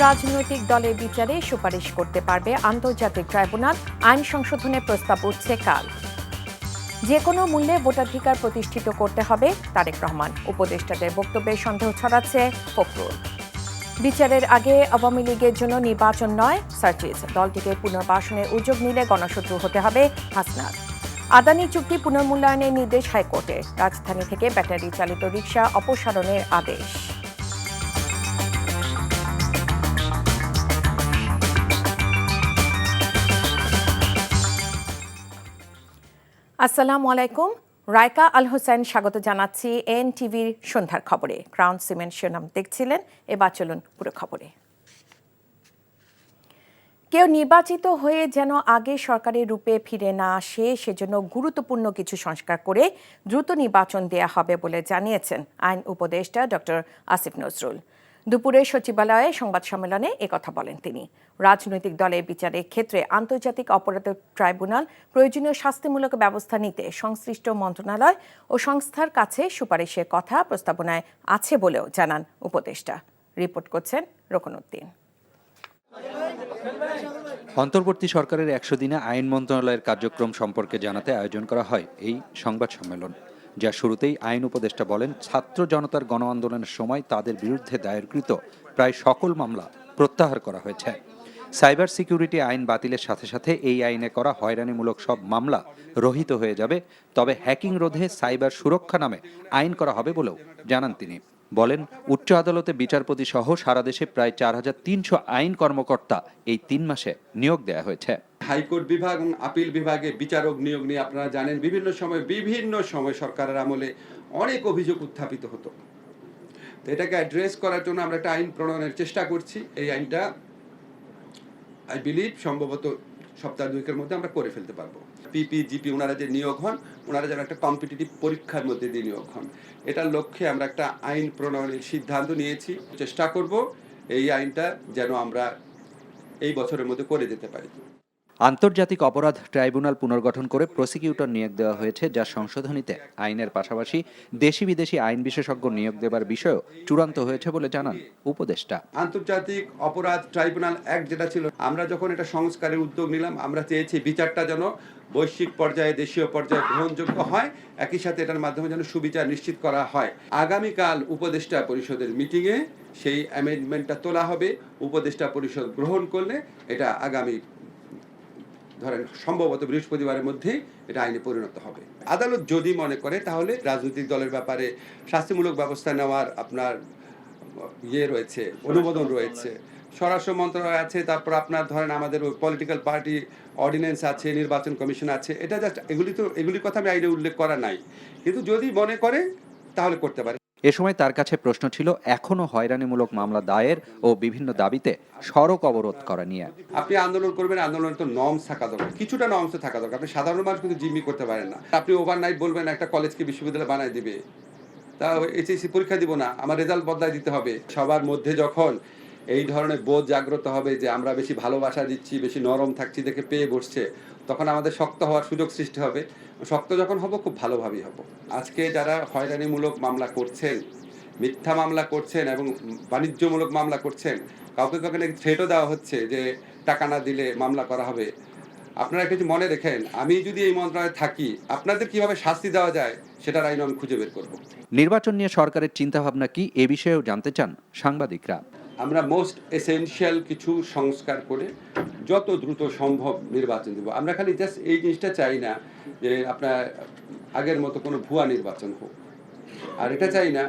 রাজনৈতিক দলের বিচারে সুপারিশ করতে পারবে আন্তর্জাতিক ট্রাইব্যুনাল, আইন সংশোধনের প্রস্তাব উঠছে কাল। যে কোনো মূল্যে ভোটাধিকার প্রতিষ্ঠিত করতে হবে, তারেক রহমান। উপদেষ্টাদের বক্তব্যে সন্দেহ ছড়াচ্ছে ফখরুল। বিচারের আগে আওয়ামী লীগের জন্য নির্বাচন নয় সার্চিজ, দলটিকে পুনর্বাসনের উদ্যোগ নিলে গণশত্রু হতে হবে হাসনাত। আদানি চুক্তি পুনর্মূল্যায়নের নির্দেশ হাইকোর্টে, রাজধানী থেকে ব্যাটারি চালিত রিকশা অপসারণের আদেশ। আসসালামু আলাইকুম, রায়কা আল হোসেন স্বাগত জানাচ্ছি এনটিভির সন্ধ্যার খবরে। ক্রাউন সিমেন্ট শিরোনাম দেখছিলেন, এবার চলুন পুরো খবরে। কেউ নির্বাচিত হয়ে যেন আগে সরকারের রূপে ফিরে না আসে, সেজন্য গুরুত্বপূর্ণ কিছু সংস্কার করে দ্রুত নির্বাচন দেয়া হবে বলে জানিয়েছেন আইন উপদেষ্টা ডক্টর আসিফ নজরুল। দুপুরে সচিবালয়ে সংবাদ সম্মেলনে একথা বলেন তিনি। রাজনৈতিক দলের বিচারের ক্ষেত্রে আন্তর্জাতিক অপরাধ ট্রাইব্যুনাল প্রয়োজনীয় শাস্তিমূলক ব্যবস্থা নিতে সংশ্লিষ্ট মন্ত্রণালয় ও সংস্থার কাছে সুপারিশের কথা প্রস্তাবনায় আছে বলেও জানান উপদেষ্টা। রিপোর্ট করছেন রকনউদ্দিন। অন্তর্বর্তী সরকারের 100 দিনে আইন মন্ত্রণালয়ের কার্যক্রম সম্পর্কে জানাতে আয়োজন করা হয় এই সংবাদ সম্মেলন, যা শুরুতেই আইন উপদেষ্টা বলেন, ছাত্র জনতার গণ আন্দোলনের সময় তাদের বিরুদ্ধে দায়েরকৃত প্রায় সকল মামলা প্রত্যাহার করা হয়েছে। সাইবার সিকিউরিটি আইন বাতিলের সাথে সাথে এই আইনে করা হয়রানিমূলক সব মামলা রহিত হয়ে যাবে। তবে হ্যাকিং রোধে সাইবার সুরক্ষা নামে আইন করা হবে বলেও জানান তিনি। বলেন, উচ্চ আদালতে বিচারপতি সহ সারা দেশে প্রায় 4300 আইন কর্মকর্তা এই 3 মাসে নিয়োগ দেওয়া হয়েছে। হাইকোর্ট বিভাগ এবং আপিল বিভাগে বিচারক নিয়োগ নিয়ে আপনারা জানেন বিভিন্ন সময় সরকারের আমলে অনেক অভিযোগ উত্থাপিত হতো। তো এটাকে অ্যাড্রেস করার জন্য আমরা একটা আইন প্রণয়নের চেষ্টা করছি। এই আইনটা আই বিলিভ সম্ভবত সপ্তাহ 2 মধ্যে আমরা করে ফেলতে পারবো। পিপিজিপি ওনারা যে নিয়োগ হন, ওনারা যেন একটা কম্পিটিটিভ পরীক্ষার মধ্যে দিয়ে নিয়োগ হন, এটার লক্ষ্যে আমরা একটা আইন প্রণয়নের সিদ্ধান্ত নিয়েছি। চেষ্টা করব এই আইনটা যেন আমরা এই বছরের মধ্যে করে যেতে পারি। আন্তর্জাতিক অপরাধ ট্রাইব্যুনাল পুনর্গঠন করে প্রসিকিউটর নিয়োগ দেওয়া হয়েছে, যা সংশোধনীতে আইনের পাশাপাশি দেশি বিদেশি আইন বিশেষজ্ঞ নিয়োগ দেবার বিষয়ও চূড়ান্ত হয়েছে বলে জানান উপদেষ্টা। আন্তর্জাতিক অপরাধ ট্রাইব্যুনাল অ্যাক্ট যেটা ছিল, আমরা যখন এটা সংস্কারের উদ্যোগ নিলাম, আমরা চেয়েছি বিচারটা যেন বৈশ্বিক পর্যায়ে, দেশীয় পর্যায়ে গ্রহণযোগ্য হয়, একই সাথে এটার মাধ্যমে যেন সুবিচার নিশ্চিত করা হয়। আগামীকাল উপদেষ্টা পরিষদের মিটিংয়ে সেই অ্যামেন্ডমেন্টটা তোলা হবে। উপদেষ্টা পরিষদ গ্রহণ করলে এটা আগামী ধরেন সম্ভবত বৃহস্পতিবারের মধ্যে এটা আইনে পরিণত হবে। আদালত যদি মনে করে তাহলে রাজনৈতিক দলের ব্যাপারে শাস্তিমূলক ব্যবস্থা নেওয়ার আপনার রয়েছে, অনুমোদন রয়েছে, স্বরাষ্ট্র মন্ত্রণালয় আছে, তারপর আপনার ধরেন আমাদের পলিটিক্যাল পার্টি অর্ডিন্যান্স আছে, নির্বাচন কমিশন আছে। এটা জাস্ট এগুলির কথা আমি আইনে উল্লেখ করা নাই, কিন্তু যদি মনে করে তাহলে করতে পারে। এ সময় তার কাছে প্রশ্ন ছিল এখনো হয়রানিমূলক মামলা দায়ের ও বিভিন্ন দাবিতে সড়ক অবরোধ করা নিয়ে। আপনি আন্দোলন করবেন, আন্দোলনের তো নর্মস থাকা দরকার, কিছুটা নর্মস থাকা দরকার। আপনি সাধারণ মানুষ কিন্তু জিম্মি করতে পারেন না। আপনি ওভারনাইট বলবেন একটা কলেজকে বিশ্ববিদ্যালয় বানায় দিবে, তা এইচএসসি পরীক্ষা দিব না, আমার রেজাল্ট বদলায় দিতে হবে। সবার মধ্যে যখন এই ধরনের বোধ জাগ্রত হবে যে আমরা বেশি ভালোবাসা দিচ্ছি, বেশি নরম থাকছি দেখে পেয়ে বসছে, তখন আমাদের শক্ত হওয়ার সুযোগ সৃষ্টি হবে। শক্ত যখন হব, খুব ভালোভাবেই হব। আজকে যারা হয়রানিমূলক মামলা করছেন, মিথ্যা মামলা করছেন এবং বাণিজ্যমূলক মামলা করছেন, কাউকে কাউকে নাকি থ্রেটও দেওয়া হচ্ছে যে টাকা না দিলে মামলা করা হবে। আপনারা কিছু মনে রেখেন, আমি যদি এই মন্ত্রণালয়ে থাকি, আপনাদের কিভাবে শাস্তি দেওয়া যায় সেটার আইন আমি খুঁজে বের করব। নির্বাচন নিয়ে সরকারের চিন্তাভাবনা কি, এ বিষয়েও জানতে চান সাংবাদিকরা। আমরা মোস্ট এসেনশিয়াল কিছু সংস্কার করে যত দ্রুত সম্ভব নির্বাচন দেব। আমরা খালি জাস্ট এই জিনিসটা চাই না যে আপনার আগের মতো কোনো ভুয়া নির্বাচন হোক, আর এটা চাই না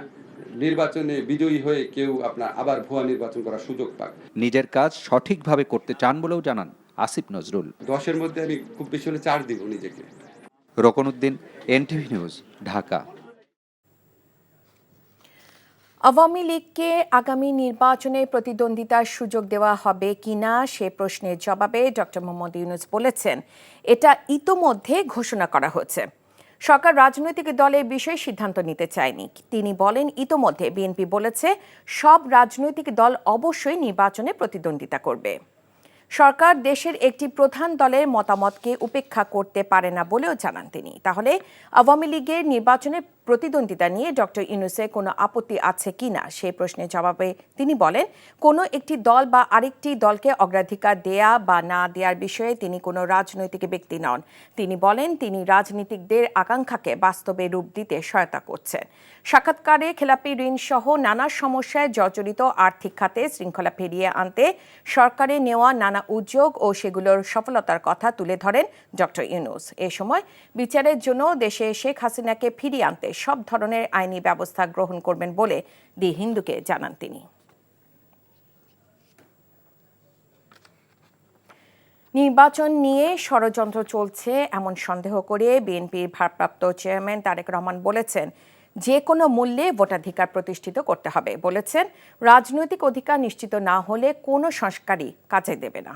নির্বাচনে বিজয়ী হয়ে কেউ আপনার আবার ভুয়া নির্বাচন করার সুযোগ পাক। নিজের কাজ সঠিকভাবে করতে চান বলেও জানান আসিফ নজরুল। 10-এর মধ্যে আমি খুব বেশি হলে 4 দিব নিজেকে। রকনউদ্দিন, এনটিভি নিউজ, ঢাকা। আওয়ামী লীগকে আগামী নির্বাচনে প্রতিদ্বন্দ্বিতার সুযোগ দেওয়া হবে কিনা সে প্রশ্নের জবাবে ডক্টর মোহাম্মদ ইউনূস বলেছেন, এটা ইতোমধ্যে ঘোষণা করা হয়েছে। সরকার রাজনৈতিক দলের বিষয়ে সিদ্ধান্ত নিতে চায়নি। তিনি বলেন, ইতোমধ্যে বিএনপি বলেছে সব রাজনৈতিক দল অবশ্যই নির্বাচনে প্রতিদ্বন্দ্বিতা করবে। সরকার দেশের একটি প্রধান দলের মতামতকে উপেক্ষা করতে পারে না বলেও জানান তিনি। তাহলে আওয়ামী লীগের নির্বাচনে প্রতিদ্বন্দ্বিতা নিয়ে ডক্টর ইউনূসের কোনো আপত্তি আছে কিনা সেই প্রশ্নের জবাবে তিনি বলেন, কোনো একটি দল বা আরেকটি দলকে অগ্রাধিকার দেয়া বা না দেওয়ার বিষয়ে তিনি কোনো রাজনৈতিক ব্যক্তি নন। তিনি বলেন, তিনি রাজনীতিকদের আকাঙ্ক্ষাকে বাস্তবে রূপ দিতে সহায়তা করছেন। সাক্ষাৎকারে খেলাপি ঋণ সহ নানা সমস্যায় জর্জরিত আর্থিক খাতে শৃঙ্খলা ফিরিয়ে আনতে সরকারের নেওয়া নানা উদ্যোগ ও সেগুলোর সফলতার কথা তুলে ধরেন ডক্টর ইউনূস। এ সময় বিচারের জন্য দেশে শেখ হাসিনাকে ফিরিয়ে আনতে সব ধরনের আইনি ব্যবস্থা গ্রহণ করবেন বলে দি হিন্দুকে জানান তিনি। নির্বাচন নিয়ে ষড়যন্ত্র চলছে এমন সন্দেহ করে বিএনপির ভারপ্রাপ্ত চেয়ারম্যান তারেক রহমান বলেছেন, যে কোনো মূল্যে ভোটাধিকার প্রতিষ্ঠিত করতে হবে। বলেছেন, রাজনৈতিক অধিকার নিশ্চিত না হলে কোনো সংস্কারই কাজে দেবে না।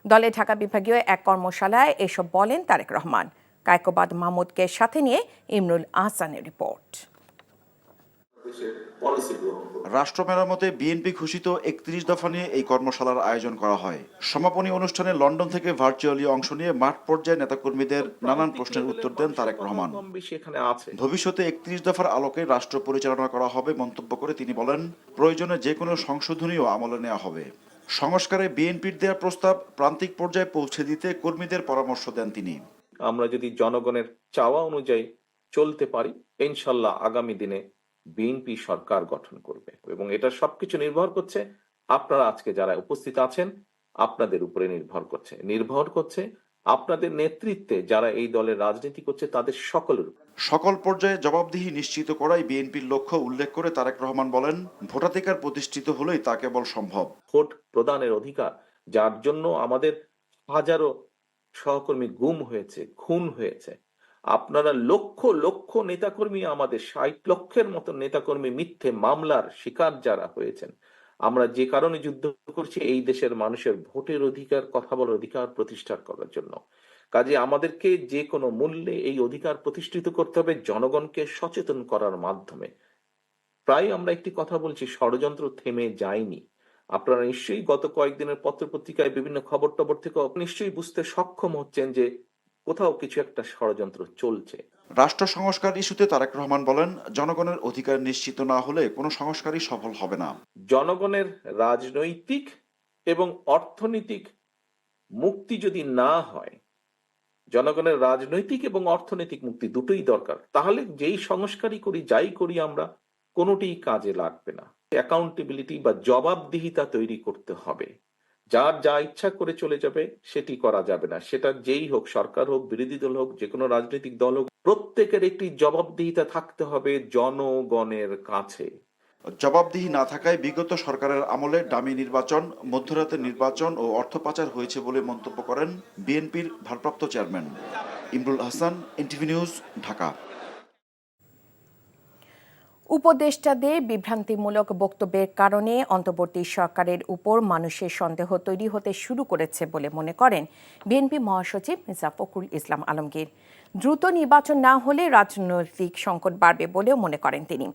দলে ঢাকা বিভাগীয় এক কর্মশালায় এসব বলেন তারেক রহমান। কায়কোবাদ মাহমুদকে সাথে নিয়ে ইমরুল আহসানের রিপোর্ট। রাষ্ট্র মেরামতে বিএনপি ঘোষিত ৩১ দফা নিয়ে এই কর্মশালার আয়োজন করা হয়। সমাপনী অনুষ্ঠানে লন্ডন থেকে ভার্চুয়ালি অংশ নিয়ে মাঠ পর্যায়ে নেতাকর্মীদের নানান প্রশ্নের উত্তর দেন তারেক রহমান। ভবিষ্যতে ৩১ দফার আলোকে রাষ্ট্র পরিচালনা করা হবে মন্তব্য করে তিনি বলেন, প্রয়োজনে যে কোনো সংশোধনীও আমলে নেওয়া হবে। সংস্কারে বিএনপির দেওয়া প্রস্তাব প্রান্তিক পর্যায়ে পৌঁছে দিতে কর্মীদের পরামর্শ দেন তিনি। আমরা যদি জনগণের চাওয়া অনুযায়ী চলতে পারি, ইনশাল্লাহ আগামী দিনে বিএনপি সরকার গঠন করবে এবং এটা সবকিছু নির্ভর করছে আপনারা আজকে যারা উপস্থিত আছেন আপনাদের উপরে নির্ভর করছে আপনাদের নেতৃত্বে যারা এই দলের রাজনীতি করছে তাদের সকলের। সকল পর্যায়ে জবাবদিহি নিশ্চিত করাই বিএনপির লক্ষ্য উল্লেখ করে তারেক রহমান বলেন, ভোটাধিকার প্রতিষ্ঠিত হলেই তা কেবল সম্ভব। ভোট প্রদানের অধিকার, যার জন্য আমাদের হাজারো সহকর্মী গুম হয়েছে, খুন হয়েছে। আপনারা লক্ষ লক্ষ নেতাকর্মী, আমাদের ৬০ লক্ষের মতো নেতাকর্মী মিথ্যে মামলার শিকার যারা হয়েছেন। আমরা যে কারণে যুদ্ধ করছি এই দেশের মানুষের ভোটের অধিকার, কথা বলার অধিকার প্রতিষ্ঠা করার জন্য। কাজে আমাদেরকে যে কোনো মূল্যে এই অধিকার প্রতিষ্ঠিত করতে হবে জনগণকে সচেতন করার মাধ্যমে। প্রায় আমরা একটি কথা বলছি, ষড়যন্ত্র থেমে যায়নি। আপনারা নিশ্চয়ই গত কয়েকদিনের পত্রপত্রিকায় বিভিন্ন খবর টবর থেকে নিশ্চয়ই বুঝতে সক্ষম হচ্ছেন যে কোথাও কিছু একটা ষড়যন্ত্র চলছে। রাষ্ট্র সংস্কার ইস্যুতে তারেক রহমান বলেন, জনগণের অধিকার নিশ্চিত না হলে কোনো সংস্কারই সফল হবে না। জনগণের রাজনৈতিক এবং অর্থনৈতিক মুক্তি যদি না হয়, জনগণের রাজনৈতিক এবং অর্থনৈতিক মুক্তি দুটোই দরকার, তাহলে যেই সংস্কারই করি, যাই করি আমরা, কোনোটিই কাজে লাগবে না। অ্যাকাউন্টেবিলিটি বা জবাবদিহিতা তৈরি করতে হবে। যার যা ইচ্ছা করে চলে যাবে সেটি করা যাবে না। সেটা যেই হোক, সরকার হোক, বিরোধী দল হোক, যে কোনো রাজনৈতিক দল হোক, প্রত্যেকের একটি জবাবদিহিতা থাকতে হবে জনগণের কাছে। জবাবদিহি না থাকায় বিগত সরকারের আমলে ডামি নির্বাচন, মধ্যরাতের নির্বাচন ও অর্থ পাচার হয়েছে বলে মন্তব্য করেন বিএনপির ভারপ্রাপ্ত chairman. Imrul Ahsan, NTV news, Dhaka. উপদেষ্টাদের বিভ্রান্তিমূলক বক্তব্যের কারণে অন্তর্বর্তী সরকারের উপর মানুষের সন্দেহ তৈরি হতে শুরু করেছে বলে মনে করেন বিএনপি মহাসচিব মির্জা ফখরুল ইসলাম আলমগীর। দ্রুত নির্বাচন না হলে রাজনৈতিক সংকট বাড়বে বলেও মনে করেন তিনি।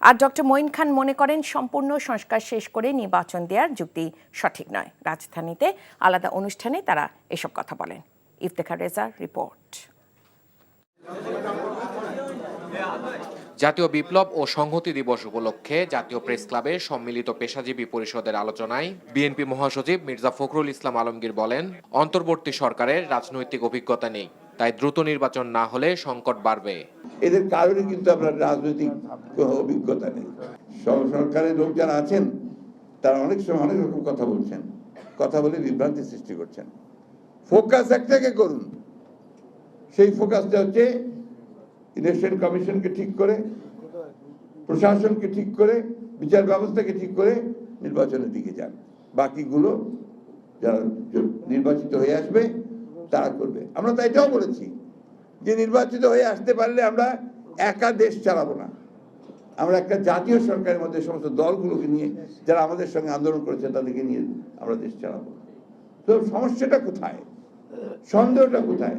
আর ডক্টর মঈন খান মনে করেন, সম্পূর্ণ সংস্কার শেষ করে নির্বাচন দেওয়ার যুক্তি সঠিক নয়। রাজধানীতে আলাদা অনুষ্ঠানে তারা এসব কথা বলেন। ইফতেখার রেজার রিপোর্ট। জাতীয় বিপ্লব ও সংহতি দিবস উপলক্ষে জাতীয় প্রেস ক্লাবে সম্মিলিত পেশাজীবী পরিষদের আলোচনায় বিএনপি মহাসচিব মির্জা ফখরুল ইসলাম আলমগীর বলেন, অন্তর্বর্তী সরকারের রাজনৈতিক অভিজ্ঞতা নেই, তাই দ্রুত নির্বাচন না হলে সংকট বাড়বে। এদের কারণে কিন্তু আপনার রাজনৈতিক অভিজ্ঞতা নেই। সরকারের লোক যারা আছেন তারা অনেক সময় অনেক রকম কথা বলছেন, কথা বলে বিভ্রান্তি সৃষ্টি করছেন। ফোকাস একটাকে করুন, সেই ফোকাসটা হচ্ছে ইলেকশন কমিশনকে ঠিক করে, প্রশাসনকে ঠিক করে, বিচার ব্যবস্থাকে ঠিক করে নির্বাচনের দিকে যান। বাকিগুলো যারা নির্বাচিত হয়ে আসবে তারা করবে। আমরা তো এটাও বলেছি যে নির্বাচিত হয়ে আসতে পারলে আমরা একা দেশ চালাবো না, আমরা একটা জাতীয় সরকারের মধ্যে সমস্ত দলগুলোকে নিয়ে যারা আমাদের সঙ্গে আন্দোলন করেছে তাদেরকে নিয়ে আমরা দেশ চালাবো। তো সমস্যাটা কোথায়, সন্দেহটা কোথায়?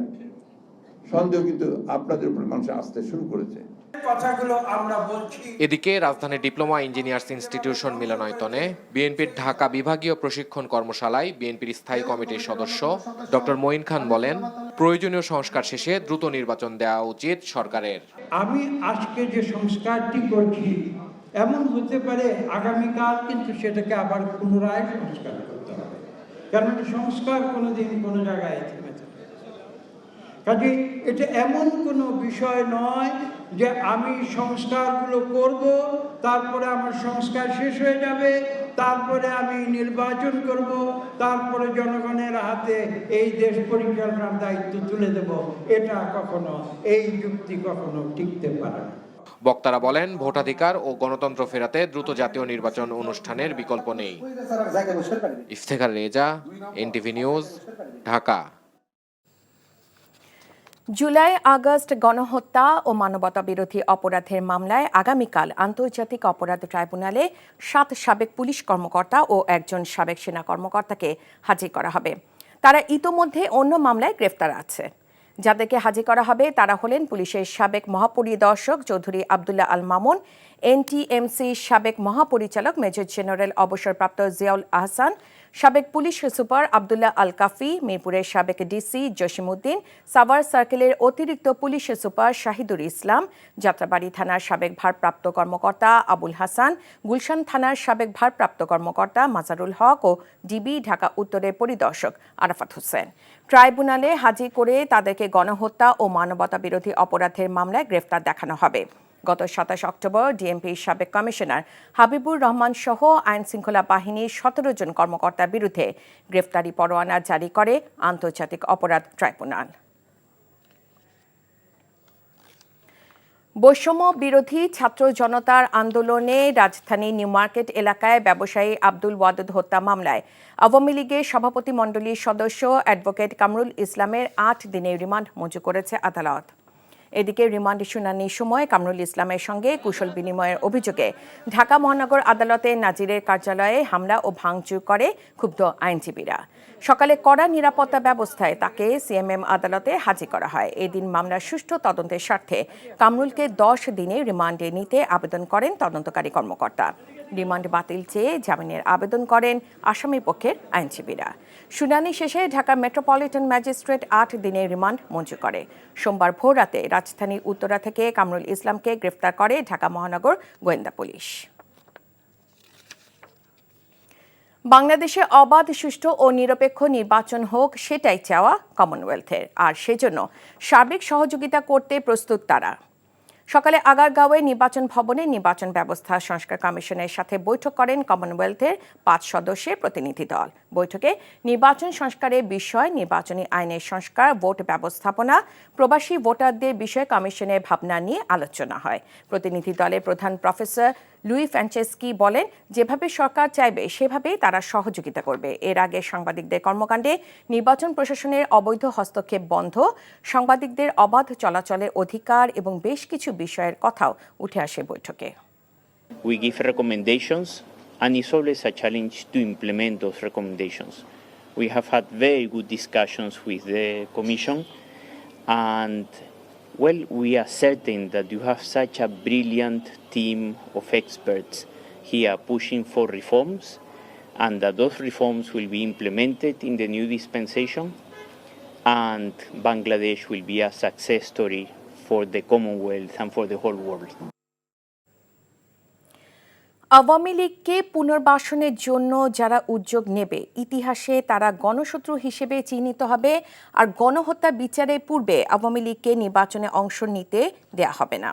সন্দেহ কিন্তু আপনাদের উপর মানুষ আসতে শুরু করেছে। কথাগুলো আমরা বলছি। এদিকে রাজধানীর ডিপ্লোমা ইঞ্জিনিয়ার্স ইনস্টিটিউশন মিলনায়তনে বিএনপির ঢাকা বিভাগীয় প্রশিক্ষণ কর্মশালায় বিএনপির স্থায়ী কমিটির সদস্য ডক্টর মঈন খান বলেন, প্রয়োজনীয় সংস্কার শেষে দ্রুত নির্বাচন দেওয়া উচিত সরকারের। আমি আজকে যে সংস্কারটি করছি এমন হতে পারে আগামীকাল কিন্তু সেটাকে আবার পুনরায় সংস্কার করতে হবে, কারণ সংস্কার কোনোদিন কোনো জায়গায় থেমে থাকে। কাজে এটা এমন কোনো বিষয় নয় যে আমি সংস্কারগুলো করব, তারপরে আমার সংস্কার শেষ হয়ে যাবে, তারপরে আমি নির্বাচন করব, তারপরে জনগণের হাতে এই দেশ পরিচালনার দায়িত্ব তুলে দেব। এটা কখনো, এই যুক্তি কখনো টিকতে পারে না। বক্তারা বলেন, ভোটাধিকার ও গণতন্ত্র ফেরাতে দ্রুত জাতীয় নির্বাচন অনুষ্ঠানের বিকল্প নেই। Iftekhar Reza, NTV news, Dhaka. July August গণহত্যা ও মানবতা বিরোধী অপরাধের মামলায় আগামীকাল আন্তর্জাতিক অপরাধ ট্রাইব্যুনালে 7 সাবেক পুলিশ কর্মকর্তা ও একজন সাবেক সেনা কর্মকর্তাকে হাজির করা হবে। তারা ইতোমধ্যে অন্য মামলায় গ্রেফতার আছে। যাদেরকে হাজির করা হবে তারা হলেন পুলিশের সাবেক মহাপরিদর্শক চৌধুরী আবদুল্লাহ আল মামুন, এনটিএমসির সাবেক মহাপরিচালক মেজর জেনারেল অবসরপ্রাপ্ত জিয়াউল আহসান, সাবেক পুলিশ সুপার আবদুল্লাহ আল কাফি, মিরপুরের সাবেক ডিসি জসিমউদ্দিন, সাভার সার্কেলের অতিরিক্ত পুলিশ সুপার শাহিদুল ইসলাম, যাত্রাবাড়ি থানার সাবেক ভারপ্রাপ্ত কর্মকর্তা আবুল হাসান, গুলশান থানার সাবেক ভারপ্রাপ্ত কর্মকর্তা মাজারুল হক ও ডিবি ঢাকা উত্তরের পরিদর্শক আরাফাত হোসেন। ট্রাইব্যুনালে হাজির করে তাদেরকে গণহত্যা ও মানবতা বিরোধী অপরাধের মামলায় গ্রেফতার দেখানো হবে। গত 27 অক্টোবর ডিএমপির সাবেক কমিশনার হাবিবুর রহমান সহ আইন শৃঙ্খলা বাহিনীর 17 জন কর্মকর্তার বিরুদ্ধে গ্রেফতারি পরোয়ানা জারি করে আন্তর্জাতিক অপরাধ ট্রাইব্যুনাল। বৈষম্য বিরোধী ছাত্র জনতার আন্দোলনে রাজধানী নিউ মার্কেট এলাকায় ব্যবসায়ী আব্দুল ওয়াদুদ হত্যা মামলায় আওয়ামী লীগের সভাপতিমণ্ডলীর সদস্য অ্যাডভোকেট কামরুল ইসলামের 8 দিনের রিমান্ড মঞ্জুর করেছে আদালত। এদিকে রিমান্ড শুনানির সময় কামরুল ইসলামের সঙ্গে কুশল বিনিময়ের অভিযোগে ঢাকা মহানগর আদালতে নাজিরের কার্যালয়ে হামলা ও ভাঙচুর করে ক্ষুব্ধ আইনজীবীরা। সকালে কড়া নিরাপত্তা ব্যবস্থায় তাকে সিএমএম আদালতে হাজির করা হয়। এদিন মামলার সুষ্ঠু তদন্তের স্বার্থে কামরুলকে 10 দিনের রিমান্ডে নিতে আবেদন করেন তদন্তকারী কর্মকর্তা। রিমান্ড বাতিল চেয়ে জামিনের আবেদন করেন আসামি পক্ষের আইনজীবীরা। শুনানি শেষে ঢাকা মেট্রোপলিটন ম্যাজিস্ট্রেট 8 দিনের রিমান্ড মঞ্জুর করে। সোমবার ভোররাতে রাজধানীর উত্তরা থেকে কামরুল ইসলামকে গ্রেফতার করে ঢাকা মহানগর গোয়েন্দা পুলিশ। বাংলাদেশে অবাধ, সুষ্ঠু ও নিরপেক্ষ নির্বাচন হোক সেটাই চাওয়া কমনওয়েলথের, আর সেজন্য সার্বিক সহযোগিতা করতে প্রস্তুত তারা। সকালে আগারগাঁওয়ে নির্বাচন ভবনে নির্বাচন ব্যবস্থা সংস্কার কমিশনের সাথে বৈঠক করেন কমনওয়েলথের 5 সদস্যের প্রতিনিধি দল। বৈঠকে নির্বাচন সংস্কারের বিষয়, নির্বাচনী আইনের সংস্কার, ভোট ব্যবস্থাপনা, প্রবাসী ভোটারদের বিষয়ে কমিশনের ভাবনা নিয়ে আলোচনা হয়। প্রতিনিধি দলের প্রধান প্রফেসর লুই ফ্রান্সেস্কি বলেন, যেভাবে সরকার চাইবে সেভাবেই তারা সহযোগিতা করবে। এর আগে সাংবাদিকদের কর্মকাণ্ডে নির্বাচন প্রশাসনের অবৈধ হস্তক্ষেপ বন্ধ, সাংবাদিকদের অবাধ চলাচলের অধিকার এবং বেশ কিছু বিষয়ের কথাও উঠে আসে বৈঠকে। We give recommendations and it's always a challenge to implement those recommendations. We have had very good discussions with the Commission and well, we are certain that you have such a brilliant team of experts here pushing for reforms and that those reforms will be implemented in the new dispensation and Bangladesh will be a success story for the Commonwealth and for the whole world. Awami লীগকে পুনর্বাসনের জন্য যারা উদ্যোগ নেবে, ইতিহাসে তারা গণশত্রু হিসেবে চিহ্নিত হবে, আর গণহত্যা বিচারের পূর্বে আওয়ামী লীগকে নির্বাচনে অংশ নিতে দেয়া হবে না।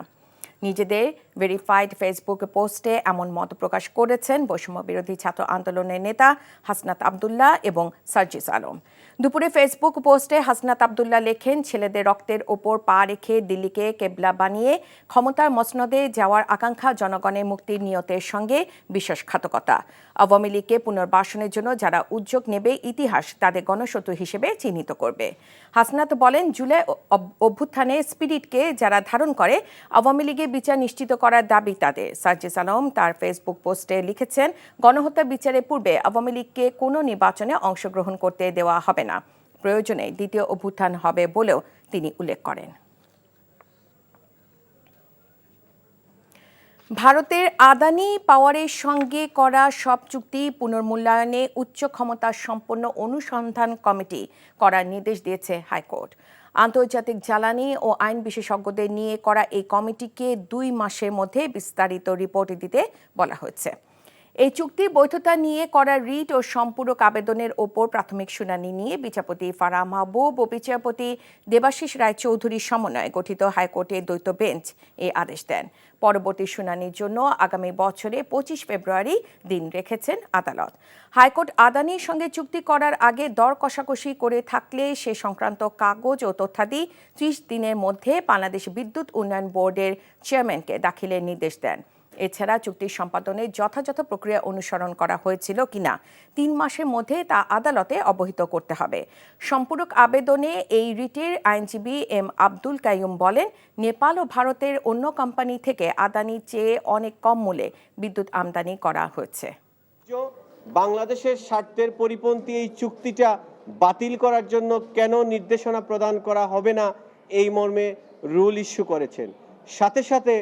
নিজেদের ভেরিফাইড ফেসবুক পোস্টে এমন মত প্রকাশ করেছেন বৈষম্য বিরোধী ছাত্র আন্দোলনের নেতা হাসনাত আবদুল্লাহ এবং সার্জিস আলম। দুপুরে ফেসবুক পোস্টে হাসনাত আবদুল্লাহ লেখেন, ছেলেদের রক্তের ওপর পা রেখে দিল্লিকে কেবলা বানিয়ে ক্ষমতার মসনদে যাওয়ার আকাঙ্ক্ষা জনগণের মুক্তির নিয়তের সঙ্গে বিশ্বাসঘাতকতা। আওয়ামী লীগকে পুনর্বাসনের জন্য যারা উদ্যোগ নেবে, ইতিহাস তাদের গণশত্রু হিসেবে চিহ্নিত করবে। হাসনাত বলেন, জুলাই অভ্যুত্থানের স্পিরিটকে যারা ধারণ করে আওয়ামী লীগের বিচার নিশ্চিত করার দাবি তাদের। সার্জিস আলম তার ফেসবুক পোস্টে লিখেছেন, গণহত্যা বিচারের পূর্বে আওয়ামী লীগকে কোনো নির্বাচনে অংশগ্রহণ করতে দেওয়া হবে না, প্রয়োজনে দ্বিতীয় অভ্যুত্থান হবে বলেও তিনি উল্লেখ করেন। ভারতের আদানি পাওয়ারের সঙ্গে করা সব চুক্তি পুনর্মূল্যায়নে উচ্চ ক্ষমতা সম্পন্ন অনুসন্ধান কমিটি করার নির্দেশ দিয়েছে হাইকোর্ট। আন্তর্জাতিক জ্বালানি ও আইন বিশেষজ্ঞদের নিয়ে করা এই কমিটিকে 2 মাসের মধ্যে বিস্তারিত রিপোর্ট দিতে বলা হয়েছে। এই চুক্তির বৈধতা নিয়ে করা রিট ও সম্পূরক আবেদনের ওপর প্রাথমিক শুনানি নিয়ে বিচারপতি ফারাহ মাহবুব ও বিচারপতি দেবাশিস রায়চৌধুরীর সমন্বয়ে গঠিত হাইকোর্টের দ্বৈত বেঞ্চ এই আদেশ দেন। পরবর্তী শুনানির জন্য আগামী বছরে 25 ফেব্রুয়ারি দিন রেখেছেন আদালত। হাইকোর্ট আদানির সঙ্গে চুক্তি করার আগে দর কষাকষি করে থাকলে সে সংক্রান্ত কাগজ ও তথ্যাদি 30 দিনের মধ্যে বাংলাদেশ বিদ্যুৎ উন্নয়ন বোর্ডের চেয়ারম্যানকে দাখিলের নির্দেশ দেন। এছাড়া চুক্তি সম্পাদনে যথাযথ প্রক্রিয়া অনুসরণ করা হয়েছিল কিনা 3 মাসের মধ্যে তা আদালতে অবহিত করতে হবে। সম্পূরক আবেদনে এই রিটের আইনজীবী এম আব্দুল কাইয়ুম বলেন, নেপাল ও ভারতের অন্য কোম্পানি থেকে আদানির চেয়ে অনেক কম মূল্যে বিদ্যুৎ আমদানি করা হয়েছে। বাংলাদেশের স্বার্থের পরিপন্থী এই চুক্তিটা বাতিল করার জন্য কেন নির্দেশনা প্রদান করা হবে না এই মর্মে রুল ইস্যু করেছেন। সাথে সাথে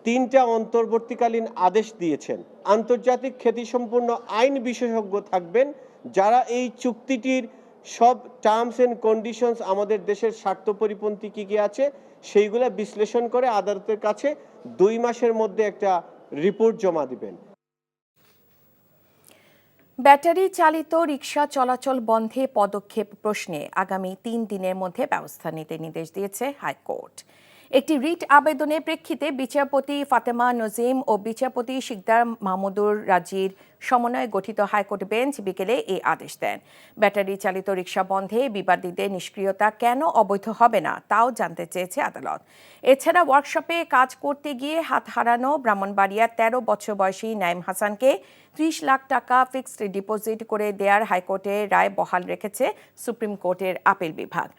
3টা অন্তর্বর্তীকালীন আদেশ দিয়েছেন। আন্তর্জাতিক খ্যাতিসম্পন্ন আইন বিশেষজ্ঞ থাকবেন যারা এই চুক্তিটির সব টার্মস এন্ড কন্ডিশনস আমাদের দেশের স্বার্থ পরিপন্থী কী কী আছে সেইগুলো বিশ্লেষণ করে আদালতের কাছে 2 মাসের মধ্যে একটা রিপোর্ট জমা দিবেন। ব্যাটারি চালিত রিকশা চলাচল বন্ধে পদক্ষেপ প্রশ্নে আগামী 3 দিনের মধ্যে ব্যবস্থা নিতে নির্দেশ দিয়েছে হাইকোর্ট। একটি রিট আবেদনের প্রেক্ষিতে বিচারপতি ফাতেমা নজিম ও বিচারপতি শিকদার মাহমুদুর রাজির সমন্বয়ে গঠিত হাইকোর্ট বেঞ্চ বিকেলে এই আদেশ দেন। ব্যাটারি চালিত রিকশা বন্ধে বিবাদীদের নিষ্ক্রিয়তা কেন অবৈধ হবে না তাও জানতে চেয়েছে আদালত। এছাড়া ওয়ার্কশপে কাজ করতে গিয়ে হাত হারানো ব্রাহ্মণবাড়িয়ার 13 বছর বয়সী নাইম হাসানকে 30 লাখ টাকা ফিক্সড ডিপোজিট করে দেওয়ার হাইকোর্টের রায় বহাল রেখেছে সুপ্রিম কোর্টের আপিল বিভাগ।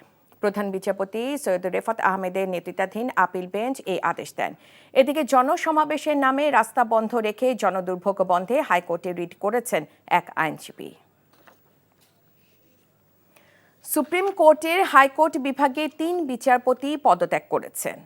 প্রধান বিচারপতি সৈয়দ রেফাত আহমেদের নেতৃত্বাধীন আপিল বেঞ্চ এই আদেশ দেন। এদিকে জনসমাবেশের নামে রাস্তা বন্ধ রেখে জনদুর্ভোগ বন্ধে হাইকোর্টে রিট করেছেন এক আইনজীবী। সুপ্রিম কোর্টের হাইকোর্ট বিভাগে 3 বিচারপতি পদত্যাগ করেছেন।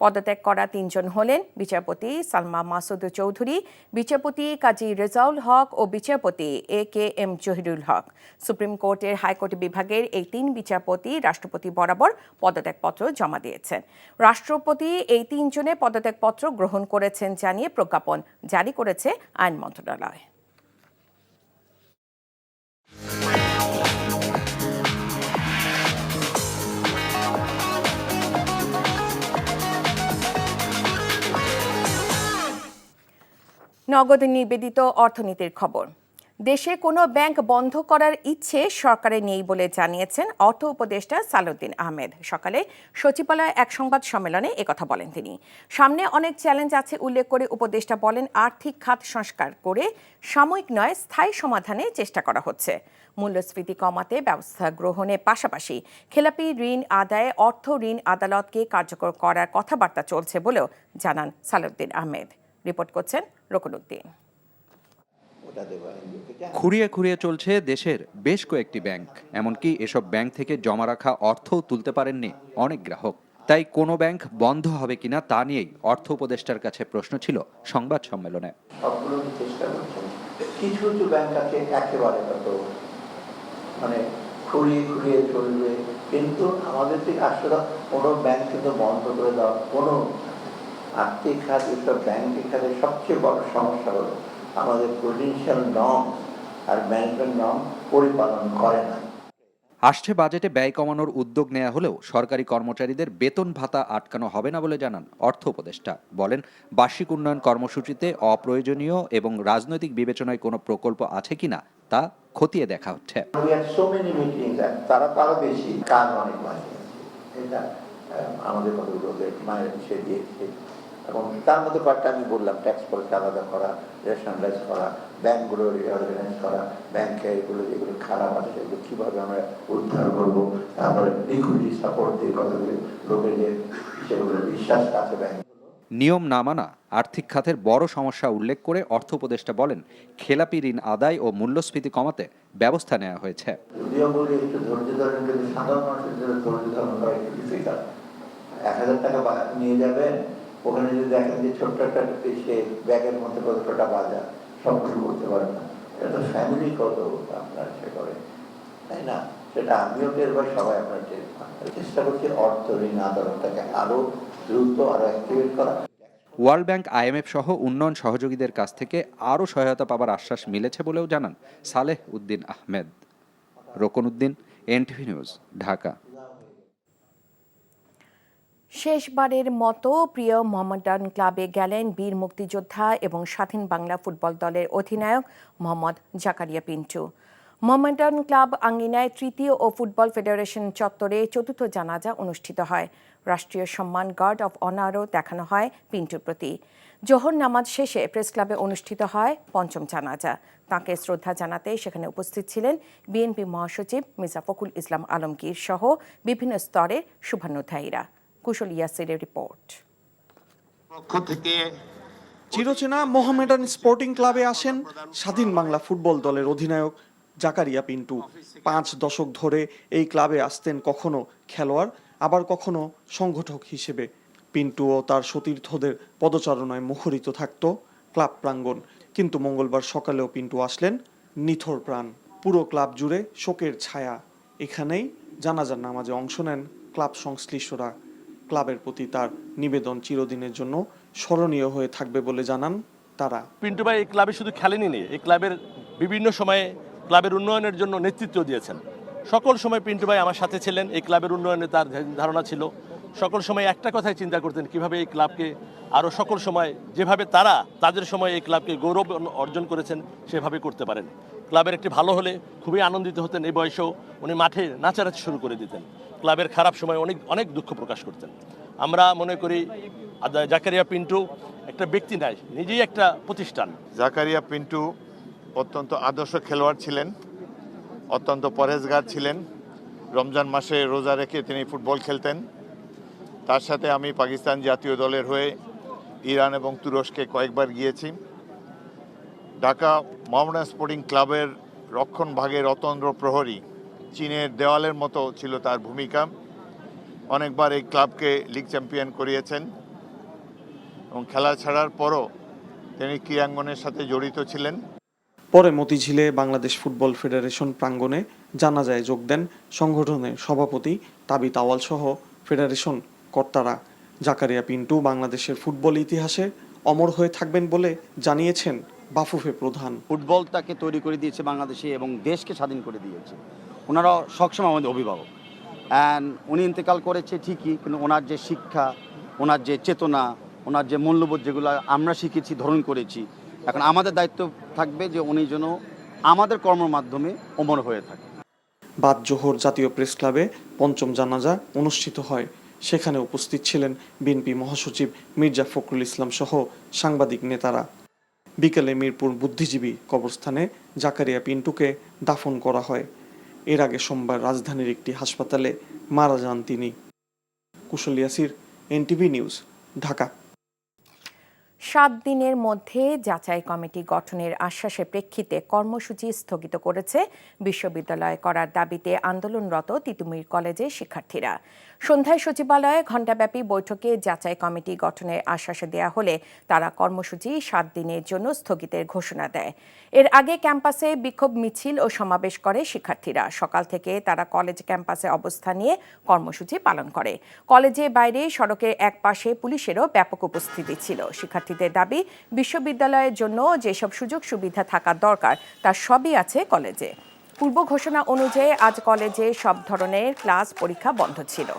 পদত্যাগ করা 3 জন হলেন বিচারপতি সালমা মাসুদ চৌধুরী, বিচারপতি কাজী রেজাউল হক ও বিচারপতি AKM জহিরুল হক। সুপ্রিম কোর্টের হাইকোর্ট বিভাগের এই 3 বিচারপতি রাষ্ট্রপতি বরাবর পদত্যাগপত্র জমা দিয়েছেন। রাষ্ট্রপতি এই 3 জনের পদত্যাগপত্র গ্রহণ করেছেন জানিয়ে প্রজ্ঞাপন জারি করেছে আইন মন্ত্রণালয়। নগদ নিবেদিত অর্থনীতির খবর। দেশে কোনো ব্যাংক বন্ধ করার ইচ্ছে সরকারের নেই বলে জানিয়েছেন অর্থ উপদেষ্টা সালাউদ্দিন আহমেদ। সকালে সচিবালয়ে এক সংবাদ সম্মেলনে একথা বলেন তিনি। সামনে অনেক চ্যালেঞ্জ আছে উল্লেখ করে উপদেষ্টা বলেন, আর্থিক খাত সংস্কার করে সাময়িক নয় স্থায়ী সমাধানে চেষ্টা করা হচ্ছে। মূল্যস্ফীতি কমাতে ব্যবস্থা গ্রহণের পাশাপাশি খেলাপি ঋণ আদায়ে অর্থ ঋণ আদালতকে কার্যকর করার কথাবার্তা চলছে বলেও জানান সালাউদ্দিন আহমেদ। রিপোর্ট করছেন রকুনউদ্দিন। খুঁড়িয়ে খুঁড়িয়ে চলছে দেশের বেশ কয়েকটি ব্যাংক, এমনকি এসব ব্যাংক থেকে জমা রাখা অর্থও তুলতে পারেননি অনেক গ্রাহক। তাই কোনো ব্যাংক বন্ধ হবে কিনা তা নিয়েই অর্থ উপদেষ্টার কাছে প্রশ্ন ছিল সংবাদ সম্মেলনে। কিছু কিছু ব্যাংক আছে একেবারে খুঁড়িয়ে খুঁড়িয়ে চলবে, কিন্তু আমাদের থেকে আসলে কোনো ব্যাংক কিন্তু বন্ধ করে দেওয়া কোনো আর্থিক খাত এসব ব্যাংকের খাতে সবচেয়ে বড় সমস্যা হলো আমাদের প্রুডেন্সিয়াল নর্ম আর ম্যানেজমেন্ট নর্ম পরিপালন করে না। আসছে বাজেটে ব্যয় কমানোর উদ্যোগ নেওয়া হলেও সরকারি কর্মচারীদের বেতন ভাতা আটকানো হবে না বলে জানান অর্থ উপদেষ্টা। বলেন, বার্ষিক উন্নয়ন কর্মসূচিতে অপ্রয়োজনীয় এবং রাজনৈতিক বিবেচনায় কোনো প্রকল্প আছে কিনা তা খতিয়ে দেখা হচ্ছে। তারা আরো বেশি কাজ অনেক বাড়ছে, এটা আমাদের কতগুলোদের মায়ের সে দিয়েছে এবং তার মধ্যে কয়েকটা আমি বললাম, ট্যাক্স পলিসি আলাদা করা, রেশনালাইজ করা, ব্যাংকগুলো রিঅর্গানাইজ করা, ব্যাংকের এগুলো যেগুলো খারাপ আছে সেগুলো কীভাবে আমরা উদ্ধার করবো, তারপরে লিকুইডিটি সাপোর্ট দিয়ে কতগুলো লোকের যে সেগুলো বিশ্বাস আছে ব্যাংক। নিয়ম না মানা আর্থিক খাতের বড় সমস্যা উল্লেখ করে অর্থ উপদেষ্টা বলেন, খেলাপি ঋণ আদায় ও মূল্যস্ফীতি কমাতে ব্যবস্থা নেওয়া হয়েছে। যদিও বলি একটু ধৈর্য ধরেন, কিন্তু সাধারণ মানুষের জন্য ধৈর্য ধারণ করা একটু ডিফিকাল্ট। 1000 টাকা নিয়ে যাবেন, ওখানে যদি দেখেন যে ছোট্ট একটা সে ব্যাগের মধ্যে কতটা বাজার সব কিছু করতে পারে না, এটা তো ফ্যামিলি কত আপনার সে করে, তাই না? সেটা আমিও টের পাই, সবাই আপনার টের পান। চেষ্টা করছি অর্থ ঋণ আদালতটাকে আরো দ্রুত আরো অ্যাক্টিভেট করা। ওয়ার্ল্ড ব্যাংক, IMF সহ উন্নয়ন সহযোগীদের কাছ থেকে আরও সহায়তা পাবার আশ্বাস মিলেছে বলেও জানান সালেহ উদ্দিন আহমেদ। রোকন উদ্দিন, NTV নিউজ, ঢাকা। শেষবারের মতো প্রিয় মোহামেডান ক্লাবে গেলেন বীর মুক্তিযোদ্ধা এবং স্বাধীন বাংলা ফুটবল দলের অধিনায়ক মোহাম্মদ জাকারিয়া পিন্টু। মোহামেডান ক্লাব আঙ্গিনায় তৃতীয় ও ফুটবল ফেডারেশন চত্বরে চতুর্থ জানাজা অনুষ্ঠিত হয়। রাষ্ট্রীয় সম্মান গার্ড অফ অনারও দেখানো হয় পিন্টুর প্রতি। জোহর নামাজ শেষে প্রেস ক্লাবে অনুষ্ঠিত হয় পঞ্চম জানাজা। তাঁকে শ্রদ্ধা জানাতে সেখানে উপস্থিত ছিলেন বিএনপি মহাসচিব মির্জা ফখরুল ইসলাম আলমগীর সহ বিভিন্ন স্তরের শুভানুধ্যায়ীরা। কুশল ইয়াসিরের রিপোর্ট। চিরচেনা মোহামেডান স্পোর্টিং ক্লাবে আসেন স্বাধীন বাংলা ফুটবল দলের অধিনায়ক জাকারিয়া পিন্টু। 5 দশক ধরে এই ক্লাবে আসতেন কখনো খেলোয়াড়, আবার কখনো সংগঠক হিসেবে। পিন্টু ও তার সতীর্থদের পদচারণায় মুখরিত থাকত ক্লাব প্রাঙ্গণ। কিন্তু মঙ্গলবার সকালেও পিন্টু আসলেন নিথর প্রাণ। পুরো ক্লাব জুড়ে শোকের ছায়া। এখানেই জানাজার নামাজে অংশ নেন ক্লাব সংশ্লিষ্টরা। ক্লাবের প্রতি তার নিবেদন চিরদিনের জন্য স্মরণীয় হয়ে থাকবে বলে জানান তারা। পিন্টু ভাই এই ক্লাবে শুধু খেলেনি, এই ক্লাবের বিভিন্ন সময়ে ক্লাবের উন্নয়নের জন্য নেতৃত্ব দিয়েছেন। সকল সময় পিন্টু ভাই আমার সাথে ছিলেন। এই ক্লাবের উন্নয়নে তার ধারণা ছিল। সকল সময় একটা কথাই চিন্তা করতেন, কিভাবে এই ক্লাবকে আরও সকল সময় যেভাবে তাদের সময় এই ক্লাবকে গৌরব অর্জন করেছেন সেভাবে করতে পারেন। ক্লাবের একটি ভালো হলে খুবই আনন্দিত হতেন। এই বয়সেও উনি মাঠে নাচানাচি শুরু করে দিতেন। ক্লাবের খারাপ সময় অনেক দুঃখ প্রকাশ করতেন। আমরা মনে করি জাকারিয়া পিন্টু একটা ব্যক্তি নয়, নিজেই একটা প্রতিষ্ঠান। জাকারিয়া পিন্টু অত্যন্ত আদর্শ খেলোয়াড় ছিলেন, অত্যন্ত পরহেজগার ছিলেন। রমজান মাসে রোজা রেখে তিনি ফুটবল খেলতেন। তার সাথে আমি পাকিস্তান জাতীয় দলের হয়ে ইরান এবং তুরস্কে কয়েকবার গিয়েছি। ঢাকা মোহামেডান স্পোর্টিং ক্লাবের রক্ষণ ভাগের অতন্দ্র প্রহরী, চীনের দেওয়ালের মতো ছিল তার ভূমিকা। অনেকবার এই ক্লাবকে লিগ চ্যাম্পিয়ন করিয়েছেন এবং খেলা ছাড়ার পরও তিনি ক্রীড়াঙ্গনের সাথে জড়িত ছিলেন। পরে মতিঝিলে বাংলাদেশ ফুটবল ফেডারেশন প্রাঙ্গণে জানাজায় যোগ দেন সংগঠনের সভাপতি তাবিত আওয়াল সহ ফেডারেশন কর্তারা। জাকারিয়া পিন্টু বাংলাদেশের ফুটবল ইতিহাসে অমর হয়ে থাকবেন বলে জানিয়েছেন বাফুফে প্রধান। ফুটবলটাকে তৈরি করে দিয়েছে বাংলাদেশে এবং দেশকে স্বাধীন করে দিয়েছে। ওনারা সবসময় আমাদের অভিভাবক। অ্যান্ড উনি ইন্তেকাল করেছে ঠিকই, কিন্তু ওনার যে শিক্ষা, ওনার যে চেতনা, ওনার যে মূল্যবোধ, যেগুলো আমরা শিখেছি, ধারণ করেছি, এখন আমাদের দায়িত্ব থাকবে যে উনি যেন আমাদের কর্মের মাধ্যমে অমর হয়ে থাকে। বাদ জোহর জাতীয় প্রেস ক্লাবে পঞ্চম জানাজা অনুষ্ঠিত হয়। সেখানে উপস্থিত ছিলেন বিএনপি মহাসচিব মির্জা ফখরুল ইসলাম সহ সাংবাদিক নেতারা। বিকেলে মিরপুর বুদ্ধিজীবী কবরস্থানে জাকারিয়া পিন্টুকে দাফন করা হয়। এর আগে সোমবার রাজধানীর একটি হাসপাতালে মারা যান তিনি। কুশল ইয়াসির, NTV নিউজ, ঢাকা। 7 দিনের মধ্যে যাচাই কমিটি গঠনের আশ্বাসের প্রেক্ষিতে কর্মসূচি স্থগিত করেছে বিশ্ববিদ্যালয় করার দাবিতে আন্দোলনরত তিতুমির কলেজের শিক্ষার্থীরা। সন্ধ্যায় সচিবালয়ে ঘণ্টাব্যাপী বৈঠকে যাচাই কমিটি গঠনের আশ্বাস দেয়া হলে তারা কর্মসূচি 7 দিনের জন্য স্থগিতের ঘোষণা দেয়। এর আগে ক্যাম্পাসে বিক্ষোভ মিছিল ও সমাবেশ করে শিক্ষার্থীরা। সকাল থেকে তারা কলেজ ক্যাম্পাসে অবস্থান নিয়ে কর্মসূচি পালন করে। কলেজের বাইরে সড়কের এক পাশে পুলিশেরও ব্যাপক উপস্থিতি ছিল। শিক্ষার্থীদের দাবি, বিশ্ববিদ্যালয়ের জন্য যেসব সুযোগ সুবিধা থাকা দরকার তার সবই আছে কলেজে। পূর্ব ঘোষণা অনুযায়ী আজ কলেজে সব ধরনের ক্লাস পরীক্ষা বন্ধ ছিল।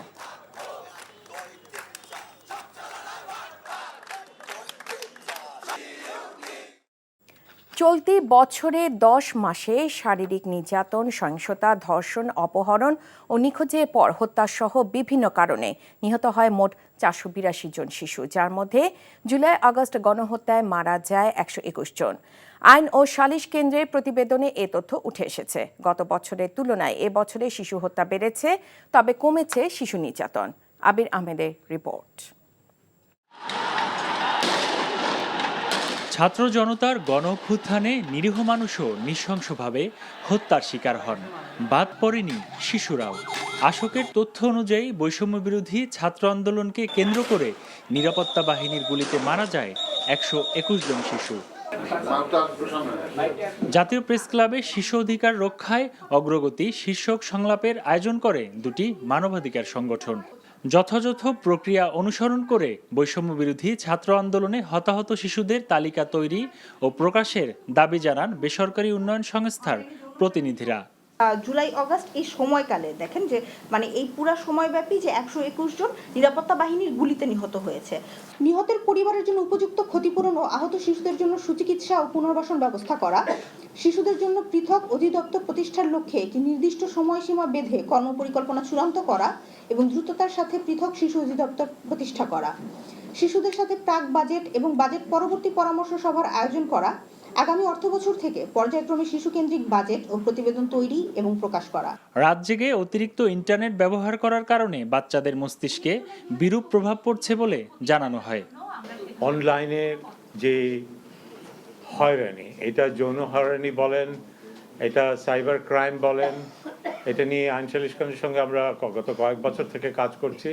চলতি বছরে 10 মাসে শারীরিক নির্যাতন, সহিংসতা, ধর্ষণ, অপহরণ ও নিখোঁজের পর হত্যাসহ বিভিন্ন কারণে নিহত হয় মোট 482 জন শিশু, যার মধ্যে জুলাই আগস্ট গণহত্যায় মারা যায় 121 জন। আইন ও সালিশ কেন্দ্রের প্রতিবেদনে এ তথ্য উঠে এসেছে। গত বছরের তুলনায় এ বছরে শিশু হত্যা বেড়েছে, তবে কমেছে শিশু নির্যাতন। আবির আহমেদের রিপোর্ট। ছাত্র জনতার গণ-অভ্যুত্থানে নিরীহ মানুষও নৃশংসভাবে হত্যার শিকার হন। বাদ পড়েনি শিশুরাও। আশোকের তথ্য অনুযায়ী বৈষম্য বিরোধী ছাত্র আন্দোলনকে কেন্দ্র করে নিরাপত্তা বাহিনীর গুলিতে মারা যায় 121 জন শিশু। জাতীয় প্রেস ক্লাবে শিশু অধিকার রক্ষায় অগ্রগতি শীর্ষক সংলাপের আয়োজন করে দুটি মানবাধিকার সংগঠন। যথাযথ প্রক্রিয়া অনুসরণ করে বৈষম্য বিরোধী ছাত্র আন্দোলনে হতাহত শিশুদের তালিকা তৈরি ও প্রকাশের দাবি জানান বেসরকারি উন্নয়ন সংস্থার প্রতিনিধিরা। জুলাই আগস্ট এই সময়কালে দেখেন যে মানে এই পুরা সময়ব্যাপী যে 121 জন নিরাপত্তা বাহিনীর গুলিতে নিহত হয়েছে। নিহতের পরিবারের জন্য উপযুক্ত ক্ষতিপূরণ ও আহত শিশুদের জন্য সুচিকিৎসা ও পুনর্বাসন ব্যবস্থা করা, শিশুদের জন্য পৃথক অধিদপ্তর প্রতিষ্ঠার লক্ষ্যে একটি নির্দিষ্ট সময়সীমা বেঁধে কর্মপরিকল্পনা চূড়ান্ত করা এবং দ্রুততার সাথে পৃথক শিশু অধিদপ্তর প্রতিষ্ঠা করা, শিশুদের সাথে প্রাক বাজেট এবং বাজেট পরবর্তী পরামর্শ সভার আয়োজন করা, আগামী অর্থবছর থেকে পর্যায়ক্রমে শিশুকেন্দ্রিক বাজেট ও প্রতিবেদন তৈরি এবং প্রকাশ করা। রাত জেগে অতিরিক্ত ইন্টারনেট ব্যবহার করার কারণে বাচ্চাদের মস্তিষ্কে বিরূপ প্রভাব পড়ছে বলে জানানো হয়। অনলাইনের যে হয়রানি, এটা যৌন হয়রানি বলেন, এটা সাইবার ক্রাইম বলেন, এটা নিয়ে আইন সালিশ কমিশনের সঙ্গে আমরা গত কয়েক বছর থেকে কাজ করছি।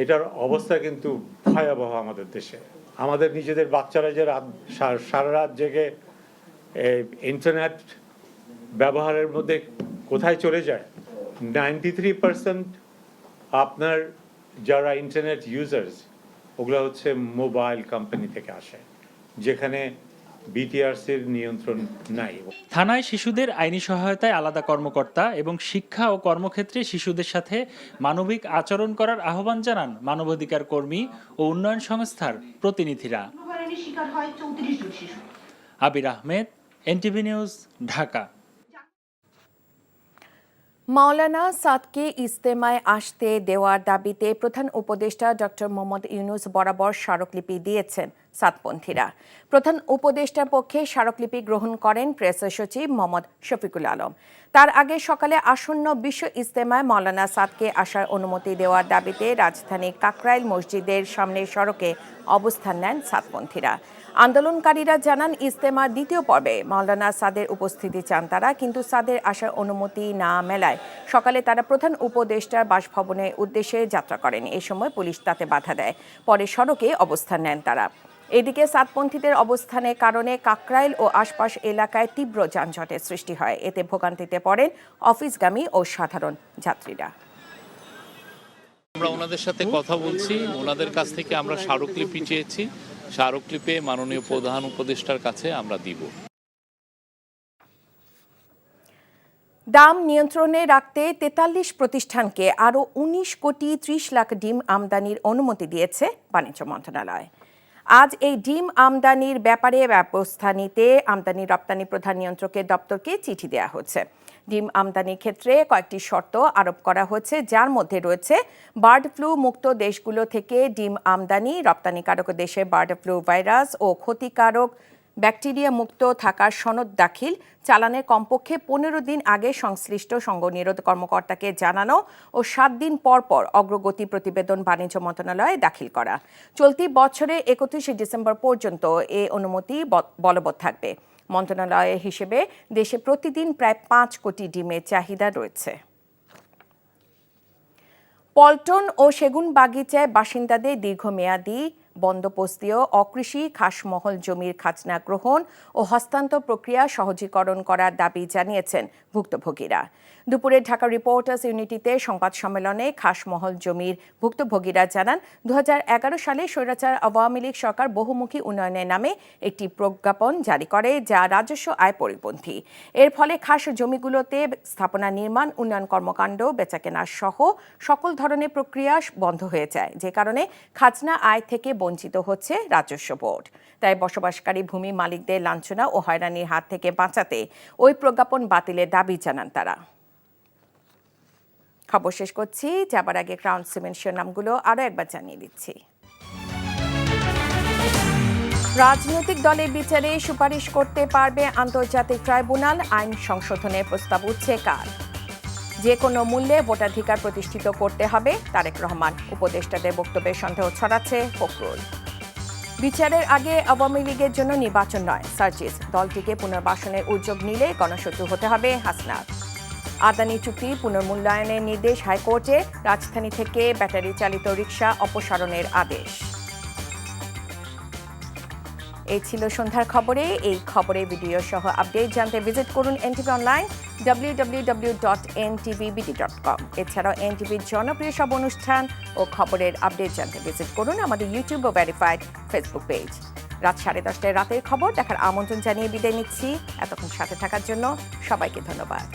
এটার অবস্থা কিন্তু ভয়াবহ আমাদের দেশে। আমাদের নিজেদের বাচ্চারা যে সারা রাত জেগে ইন্টারনেট ব্যবহারের মধ্যে কোথায় চলে যায়, 93% আপনার যারা ইন্টারনেট ইউজার্স ওগুলো হচ্ছে মোবাইল কোম্পানি থেকে আসে, যেখানে বিটিআরসির নিয়ন্ত্রণ নাই। থানায় শিশুদের আইনি সহায়তায় আলাদা কর্মকর্তা এবং শিক্ষা ও কর্মক্ষেত্রে শিশুদের সাথে মানবিক আচরণ করার আহ্বান জানান মানবাধিকার কর্মী ও উন্নয়ন সংস্থার প্রতিনিধিরা। আবির আহমেদ, এনটিভি নিউজ, ঢাকা। মাওলানা সাদকে ইজতেমায় আসতে দেওয়ার দাবিতে প্রধান উপদেষ্টা ডক্টর মোহাম্মদ ইউনূস বরাবর স্মারকলিপি দিয়েছেন সাদপন্থীরা। প্রধান উপদেষ্টার পক্ষে স্মারকলিপি গ্রহণ করেন প্রেস সচিব মোহাম্মদ শফিকুল আলম। তার আগে সকালে আসন্ন বিশ্ব ইজতেমায় মাওলানা সাদকে আসার অনুমতি দেওয়ার দাবিতে রাজধানীর কাকরাইল মসজিদের সামনের সড়কে অবস্থান নেন সাদপন্থীরা। আন্দোলনকারীরা জানান ইজতেমার দ্বিতীয় পর্বে মাওলানা সাদের উপস্থিতি চান তারা, কিন্তু সাদের আসার অনুমতি না মেলায় সকালে তারা প্রধান উপদেষ্টার বাসভবনের উদ্দেশ্যে যাত্রা করেন। এ সময় পুলিশ তাতে বাধা দেয়। পরে সড়কে অবস্থান নেন তারা। এদিকে সাদপন্থীদের অবস্থানের কারণে কাকরাইল ও আশপাশ এলাকায় তীব্র যানজটের সৃষ্টি হয়। এতে ভোগান্তিতে পড়েন অফিসগামী ও সাধারণ যাত্রীরা। আমরা ওনাদের সাথে কথা বলছি, ওনাদের কাছ থেকে আমরা স্মারকলিপি চেয়েছি। স্মারকলিপি মাননীয় প্রধান উপদেষ্টার কাছে আমরা দিব। দাম নিয়ন্ত্রণে রাখতে 43 প্রতিষ্ঠানকে আরও 19 কোটি 30 লাখ ডিম আমদানির অনুমতি দিয়েছে বাণিজ্য মন্ত্রণালয়। আজ এই ডিম আমদানির ব্যাপারে ব্যবস্থা নিতে আমদানি রপ্তানি প্রধান নিয়ন্ত্রকের দপ্তরকে চিঠি দেওয়া হচ্ছে। ডিম আমদানির ক্ষেত্রে কয়েকটি শর্ত আরোপ করা হয়েছে, যার মধ্যে রয়েছে বার্ড ফ্লু মুক্ত দেশগুলো থেকে ডিম আমদানি, রপ্তানিকারক দেশে বার্ড ফ্লু ভাইরাস ও ক্ষতিকারক ব্যাকটেরিয়া মুক্ত থাকার সনদ দাখিল, চালানের কমপক্ষে 15 দিন আগে সংশ্লিষ্ট সংঘনিরোধ কর্মকর্তাকে জানানো ও 7 দিন পর পর অগ্রগতি প্রতিবেদন বাণিজ্য মন্ত্রণালয়ে দাখিল করা। চলতি বছরে 31 ডিসেম্বর পর্যন্ত এ অনুমতি বলবৎ থাকবে। মন্ত্রণালয়ের হিসেবে দেশে প্রতিদিন প্রায় 5 কোটি ডিমের চাহিদা রয়েছে। পল্টন ও সেগুন বাগিচায় বাসিন্দাদের দীর্ঘমেয়াদী বন্দোবস্তীয় অকৃষি খাসমহল জমির খাজনা গ্রহণ ও হস্তান্তর প্রক্রিয়া সহজীকরণ করার দাবি জানিয়েছেন ভুক্তভোগীরা। দুপুরে ঢাকা রিপোর্টার্স ইউনিটিতে সংবাদ সম্মেলনে খাসমহল জমির ভুক্তভোগীরা জানান 2011 সালে স্বৈরাচার আওয়ামী লীগ সরকার বহুমুখী উন্নয়নের নামে একটি প্রজ্ঞাপন জারি করে, যা রাজস্ব আয় পরিপন্থী। এর ফলে খাস জমিগুলোতে স্থাপনা নির্মাণ, উন্নয়ন কর্মকাণ্ড, বেচাকেনা সহ সকল ধরনের প্রক্রিয়া বন্ধ হয়ে যায়, যে কারণে খাজনা আয় থেকে বঞ্চিত হচ্ছে রাজস্ব বোর্ড। তাই বসবাসকারী ভূমি মালিকদের লাঞ্ছনা ও হয়রানির হাত থেকে বাঁচাতে ওই প্রজ্ঞাপন বাতিলের দাবি জানান তারা। খবর শেষ করছি, যাবার আগে ক্রাউন সিমেন্ট শিরোনামগুলো আরও একবার জানিয়ে দিচ্ছি। রাজনৈতিক দলের বিচারে সুপারিশ করতে পারবে আন্তর্জাতিক ট্রাইব্যুনাল, আইন সংশোধনের প্রস্তাব উঠছে কাল। যে কোনো মূল্যে ভোটাধিকার প্রতিষ্ঠিত করতে হবে, তারেক রহমান। উপদেষ্টাদের বক্তব্যে সন্দেহ ছড়াচ্ছে ফখরুল। বিচারের আগে আওয়ামী লীগের জন্য নির্বাচন নয়, সার্জিস। দলটিকে পুনর্বাসনের উদ্যোগ নিলে গণশত্রু হতে হবে হাসনাত। আদানি চুক্তি পুনর্মূল্যায়নের নির্দেশ হাইকোর্টে, রাজধানী থেকে ব্যাটারি চালিত রিকশা অপসারণের আদেশ। এই ছিল সন্ধ্যার খবরে। এই খবরে ভিডিও সহ আপডেট জানতে ভিজিট করুন এনটিভি অনলাইন www.ntvbd.com। এছাড়াও এনটিভির জনপ্রিয় সব অনুষ্ঠান ও খবরের আপডেট জানতে ভিজিট করুন আমাদের ইউটিউব ও ভেরিফাইড ফেসবুক পেজ। রাত 10:30টায় রাতের খবর দেখার আমন্ত্রণ জানিয়ে বিদায় নিচ্ছি। এতক্ষণ সাথে থাকার জন্য সবাইকে ধন্যবাদ।